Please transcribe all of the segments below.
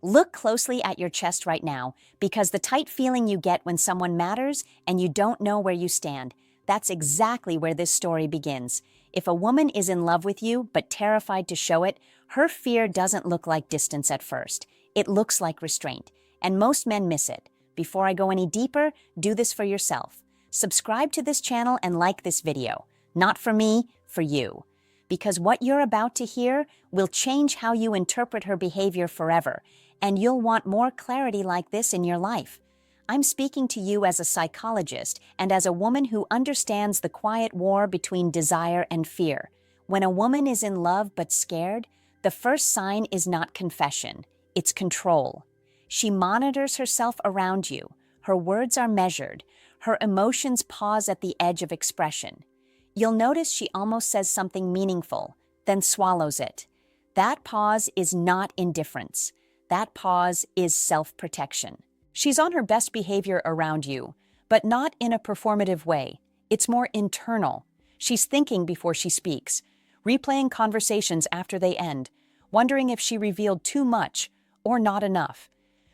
Look closely at your chest right now, because the tight feeling you get when someone matters and you don't know where you stand, that's exactly where this story begins. If a woman is in love with you but terrified to show it, her fear doesn't look like distance at first. It looks like restraint, and most men miss it. Before I go any deeper, do this for yourself. Subscribe to this channel and like this video. Not for me, for you. Because what you're about to hear will change how you interpret her behavior forever, and you'll want more clarity like this in your life. I'm speaking to you as a psychologist and as a woman who understands the quiet war between desire and fear. When a woman is in love but scared, the first sign is not confession, it's control. She monitors herself around you. Her words are measured. Her emotions pause at the edge of expression. You'll notice she almost says something meaningful, then swallows it. That pause is not indifference. That pause is self-protection. She's on her best behavior around you, but not in a performative way. It's more internal. She's thinking before she speaks, replaying conversations after they end, wondering if she revealed too much or not enough.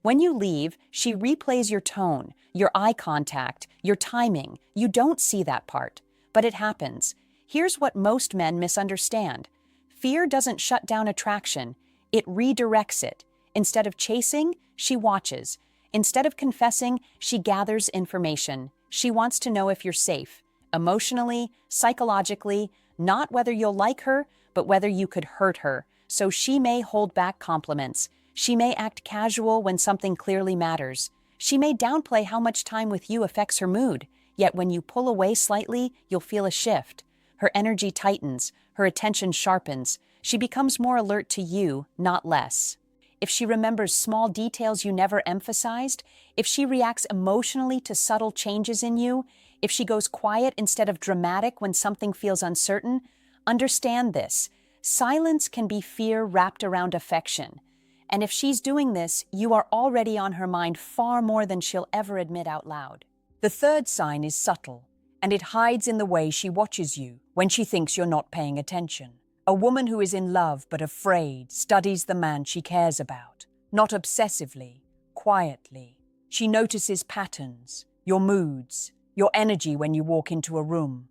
When you leave, she replays your tone, your eye contact, your timing. You don't see that part, but it happens. Here's what most men misunderstand. Fear doesn't shut down attraction, it redirects it. Instead of chasing, she watches. Instead of confessing, she gathers information. She wants to know if you're safe, emotionally, psychologically, not whether you'll like her, but whether you could hurt her. So she may hold back compliments. She may act casual when something clearly matters. She may downplay how much time with you affects her mood, yet when you pull away slightly, you'll feel a shift. Her energy tightens, her attention sharpens. She becomes more alert to you, not less. If she remembers small details you never emphasized, if she reacts emotionally to subtle changes in you, if she goes quiet instead of dramatic when something feels uncertain, understand this. Silence can be fear wrapped around affection. And if she's doing this, you are already on her mind far more than she'll ever admit out loud. The third sign is subtle, and it hides in the way she watches you when she thinks you're not paying attention. A woman who is in love but afraid studies the man she cares about, not obsessively, quietly. She notices patterns, your moods, your energy when you walk into a room.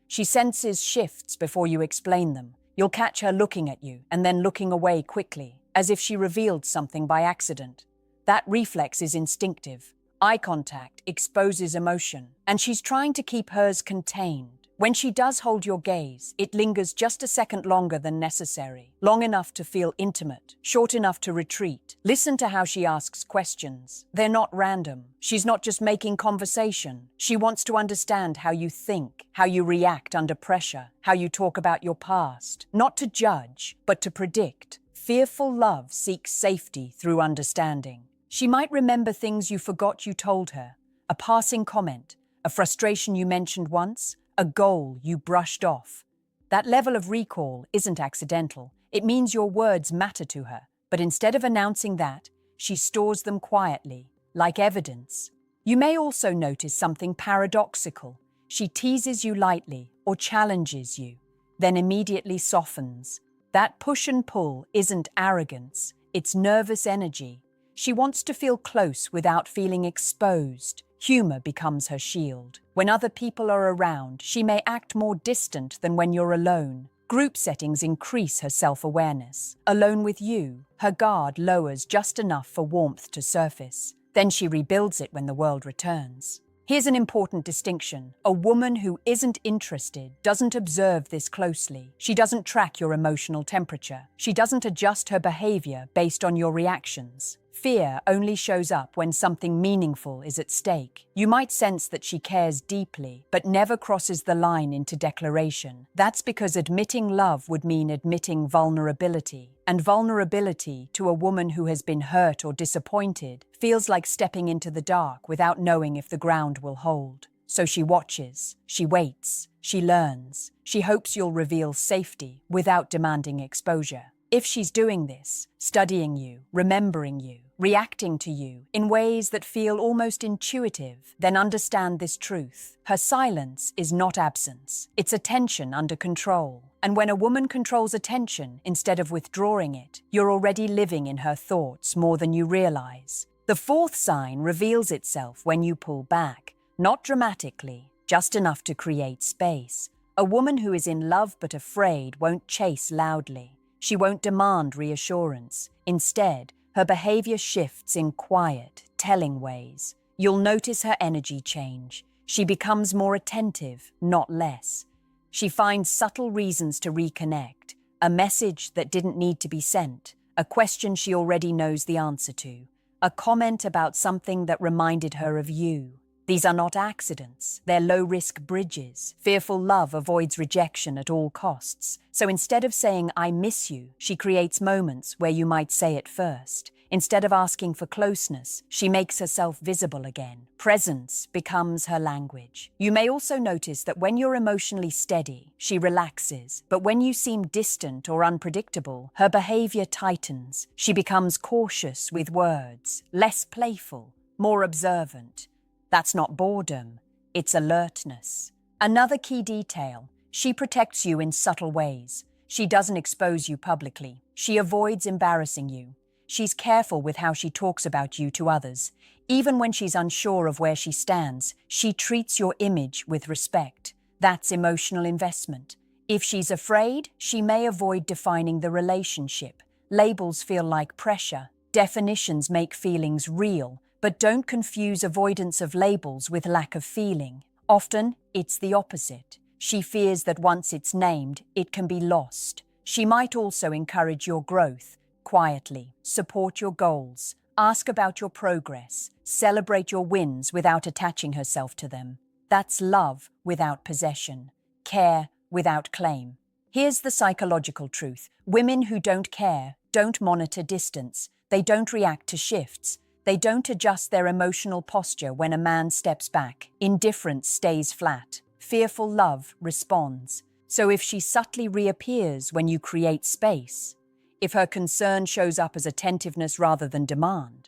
She senses shifts before you explain them. You'll catch her looking at you and then looking away quickly, as if she revealed something by accident. That reflex is instinctive. Eye contact exposes emotion, and she's trying to keep hers contained. When she does hold your gaze, it lingers just a second longer than necessary, long enough to feel intimate, short enough to retreat. Listen to how she asks questions. They're not random. She's not just making conversation. She wants to understand how you think, how you react under pressure, how you talk about your past. Not to judge, but to predict. Fearful love seeks safety through understanding. She might remember things you forgot you told her, a passing comment, a frustration you mentioned once, a goal you brushed off. That level of recall isn't accidental. It means your words matter to her. But instead of announcing that, she stores them quietly, like evidence. You may also notice something paradoxical. She teases you lightly or challenges you, then immediately softens. That push and pull isn't arrogance, it's nervous energy. She wants to feel close without feeling exposed. Humor becomes her shield. When other people are around, she may act more distant than when you're alone. Group settings increase her self-awareness. Alone with you, her guard lowers just enough for warmth to surface. Then she rebuilds it when the world returns. Here's an important distinction. A woman who isn't interested doesn't observe this closely. She doesn't track your emotional temperature. She doesn't adjust her behavior based on your reactions. Fear only shows up when something meaningful is at stake. You might sense that she cares deeply, but never crosses the line into declaration. That's because admitting love would mean admitting vulnerability. And vulnerability, to a woman who has been hurt or disappointed, feels like stepping into the dark without knowing if the ground will hold. So she watches, she waits, she learns. She hopes you'll reveal safety without demanding exposure. If she's doing this, studying you, remembering you, reacting to you in ways that feel almost intuitive, then understand this truth. Her silence is not absence. It's attention under control. And when a woman controls attention instead of withdrawing it, you're already living in her thoughts more than you realize. The fourth sign reveals itself when you pull back, not dramatically, just enough to create space. A woman who is in love but afraid won't chase loudly. She won't demand reassurance. Instead, her behavior shifts in quiet, telling ways. You'll notice her energy change. She becomes more attentive, not less. She finds subtle reasons to reconnect, a message that didn't need to be sent, a question she already knows the answer to, a comment about something that reminded her of you. These are not accidents, they're low-risk bridges. Fearful love avoids rejection at all costs. So instead of saying, "I miss you," she creates moments where you might say it first. Instead of asking for closeness, she makes herself visible again. Presence becomes her language. You may also notice that when you're emotionally steady, she relaxes. But when you seem distant or unpredictable, her behavior tightens. She becomes cautious with words, less playful, more observant. That's not boredom, it's alertness. Another key detail, she protects you in subtle ways. She doesn't expose you publicly. She avoids embarrassing you. She's careful with how she talks about you to others. Even when she's unsure of where she stands, she treats your image with respect. That's emotional investment. If she's afraid, she may avoid defining the relationship. Labels feel like pressure. Definitions make feelings real. But don't confuse avoidance of labels with lack of feeling. Often, it's the opposite. She fears that once it's named, it can be lost. She might also encourage your growth, quietly, support your goals, ask about your progress, celebrate your wins without attaching herself to them. That's love without possession, care without claim. Here's the psychological truth. Women who don't care don't monitor distance. They don't react to shifts. They don't adjust their emotional posture when a man steps back. Indifference stays flat. Fearful love responds. So if she subtly reappears when you create space, if her concern shows up as attentiveness rather than demand,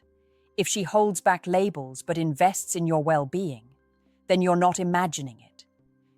if she holds back labels but invests in your well-being, then you're not imagining it.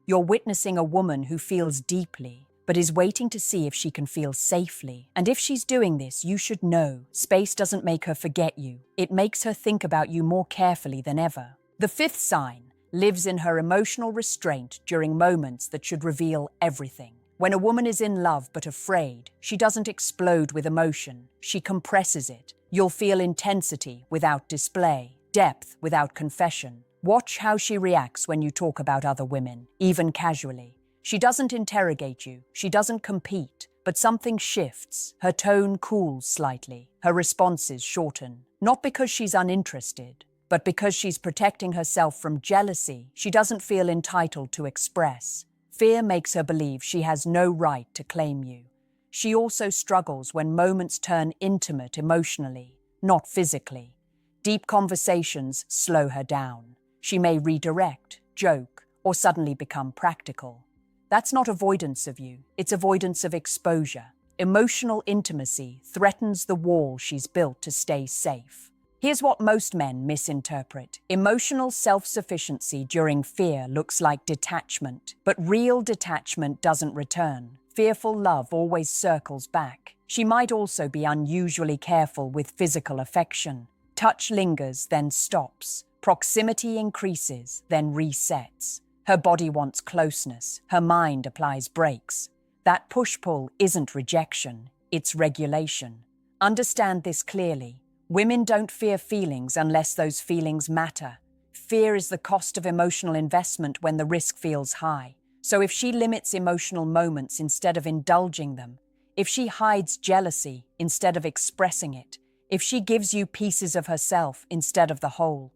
You're witnessing a woman who feels deeply, but is waiting to see if she can feel safely. And if she's doing this, you should know, space doesn't make her forget you. It makes her think about you more carefully than ever. The fifth sign lives in her emotional restraint during moments that should reveal everything. When a woman is in love but afraid, she doesn't explode with emotion. She compresses it. You'll feel intensity without display, depth without confession. Watch how she reacts when you talk about other women, even casually. She doesn't interrogate you, she doesn't compete, but something shifts. Her tone cools slightly, her responses shorten. Not because she's uninterested, but because she's protecting herself from jealousy she doesn't feel entitled to express. Fear makes her believe she has no right to claim you. She also struggles when moments turn intimate emotionally, not physically. Deep conversations slow her down. She may redirect, joke, or suddenly become practical. That's not avoidance of you, it's avoidance of exposure. Emotional intimacy threatens the wall she's built to stay safe. Here's what most men misinterpret. Emotional self-sufficiency during fear looks like detachment, but real detachment doesn't return. Fearful love always circles back. She might also be unusually careful with physical affection. Touch lingers, then stops. Proximity increases, then resets. Her body wants closeness, her mind applies brakes. That push-pull isn't rejection, it's regulation. Understand this clearly. Women don't fear feelings unless those feelings matter. Fear is the cost of emotional investment when the risk feels high. So if she limits emotional moments instead of indulging them, if she hides jealousy instead of expressing it, if she gives you pieces of herself instead of the whole,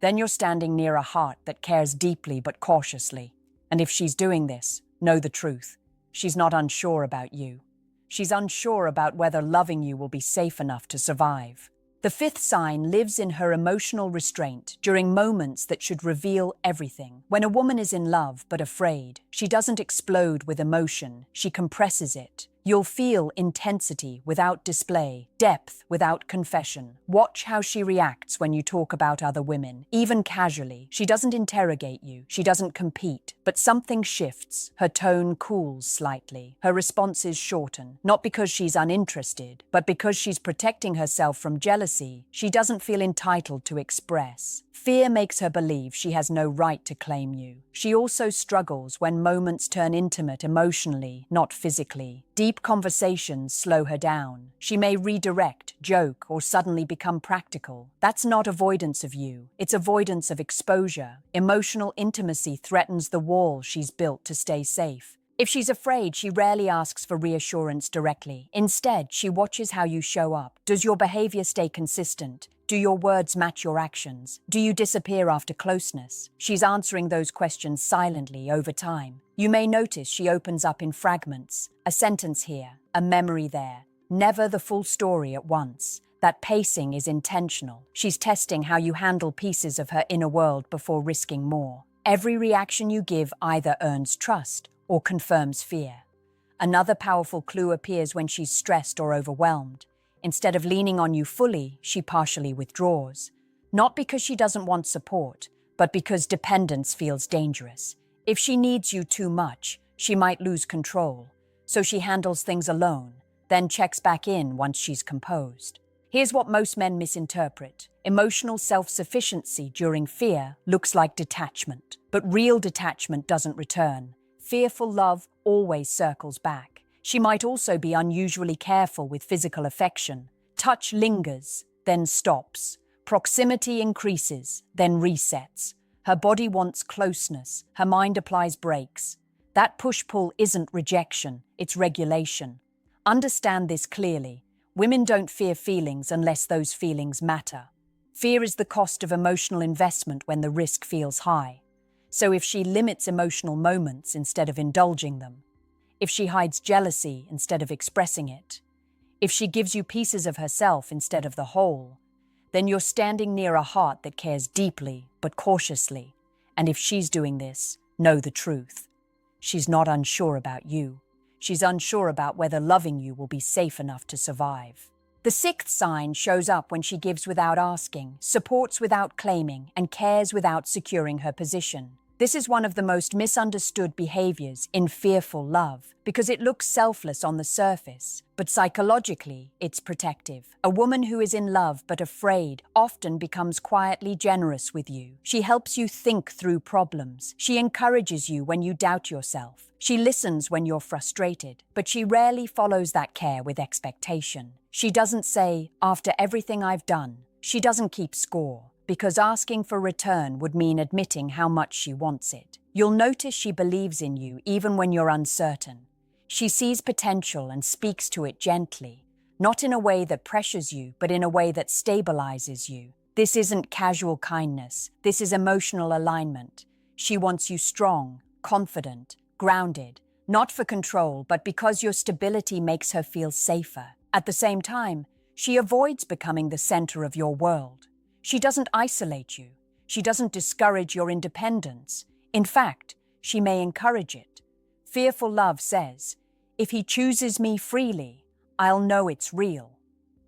then you're standing near a heart that cares deeply but cautiously. And if she's doing this, know the truth. She's not unsure about you. She's unsure about whether loving you will be safe enough to survive. The fifth sign lives in her emotional restraint during moments that should reveal everything. When a woman is in love but afraid, she doesn't explode with emotion, she compresses it. You'll feel intensity without display, depth without confession. Watch how she reacts when you talk about other women, even casually. She doesn't interrogate you, she doesn't compete, but something shifts. Her tone cools slightly. Her responses shorten, not because she's uninterested, but because she's protecting herself from jealousy she doesn't feel entitled to express. Fear makes her believe she has no right to claim you. She also struggles when moments turn intimate emotionally, not physically. Deep conversations slow her down. She may redirect, joke, or suddenly become practical. That's not avoidance of you. It's avoidance of exposure. Emotional intimacy threatens the wall she's built to stay safe. If she's afraid, she rarely asks for reassurance directly. Instead, she watches how you show up. Does your behavior stay consistent? Do your words match your actions? Do you disappear after closeness? She's answering those questions silently over time. You may notice she opens up in fragments, a sentence here, a memory there, never the full story at once. That pacing is intentional. She's testing how you handle pieces of her inner world before risking more. Every reaction you give either earns trust or confirms fear. Another powerful clue appears when she's stressed or overwhelmed. Instead of leaning on you fully, she partially withdraws. Not because she doesn't want support, but because dependence feels dangerous. If she needs you too much, she might lose control. So she handles things alone, then checks back in once she's composed. Here's what most men misinterpret. Emotional self-sufficiency during fear looks like detachment, but real detachment doesn't return. Fearful love always circles back. She might also be unusually careful with physical affection. Touch lingers, then stops. Proximity increases, then resets. Her body wants closeness. Her mind applies brakes. That push-pull isn't rejection, it's regulation. Understand this clearly. Women don't fear feelings unless those feelings matter. Fear is the cost of emotional investment when the risk feels high. So if she limits emotional moments instead of indulging them, if she hides jealousy instead of expressing it, if she gives you pieces of herself instead of the whole, then you're standing near a heart that cares deeply but cautiously. And if she's doing this, know the truth. She's not unsure about you. She's unsure about whether loving you will be safe enough to survive. The sixth sign shows up when she gives without asking, supports without claiming, and cares without securing her position. This is one of the most misunderstood behaviors in fearful love because it looks selfless on the surface, but psychologically, it's protective. A woman who is in love but afraid often becomes quietly generous with you. She helps you think through problems. She encourages you when you doubt yourself. She listens when you're frustrated, but she rarely follows that care with expectation. She doesn't say, "After everything I've done." She doesn't keep score, because asking for return would mean admitting how much she wants it. You'll notice she believes in you even when you're uncertain. She sees potential and speaks to it gently, not in a way that pressures you, but in a way that stabilizes you. This isn't casual kindness. This is emotional alignment. She wants you strong, confident, grounded, not for control, but because your stability makes her feel safer. At the same time, she avoids becoming the center of your world. She doesn't isolate you. She doesn't discourage your independence. In fact, she may encourage it. Fearful love says, "If he chooses me freely, I'll know it's real."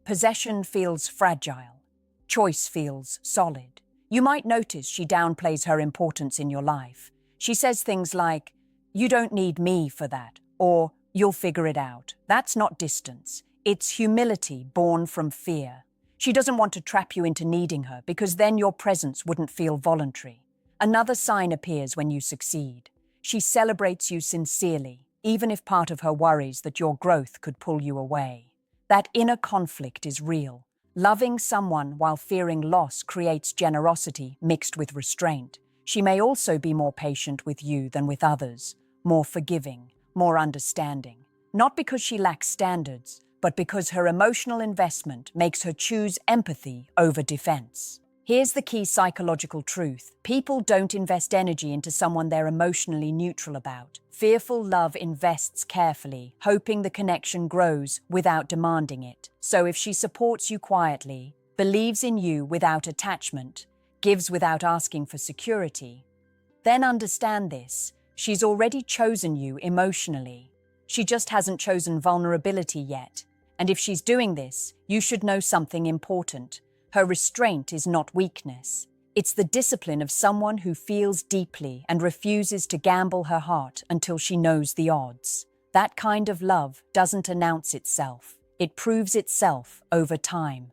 Possession feels fragile. Choice feels solid. You might notice she downplays her importance in your life. She says things like, "You don't need me for that," or "You'll figure it out." That's not distance. It's humility born from fear. She doesn't want to trap you into needing her because then your presence wouldn't feel voluntary. Another sign appears when you succeed. She celebrates you sincerely, even if part of her worries that your growth could pull you away. That inner conflict is real. Loving someone while fearing loss creates generosity mixed with restraint. She may also be more patient with you than with others, more forgiving, more understanding. Not because she lacks standards, but because her emotional investment makes her choose empathy over defense. Here's the key psychological truth. People don't invest energy into someone they're emotionally neutral about. Fearful love invests carefully, hoping the connection grows without demanding it. So if she supports you quietly, believes in you without attachment, gives without asking for security, then understand this: she's already chosen you emotionally. She just hasn't chosen vulnerability yet. And if she's doing this, you should know something important. Her restraint is not weakness. It's the discipline of someone who feels deeply and refuses to gamble her heart until she knows the odds. That kind of love doesn't announce itself. It proves itself over time.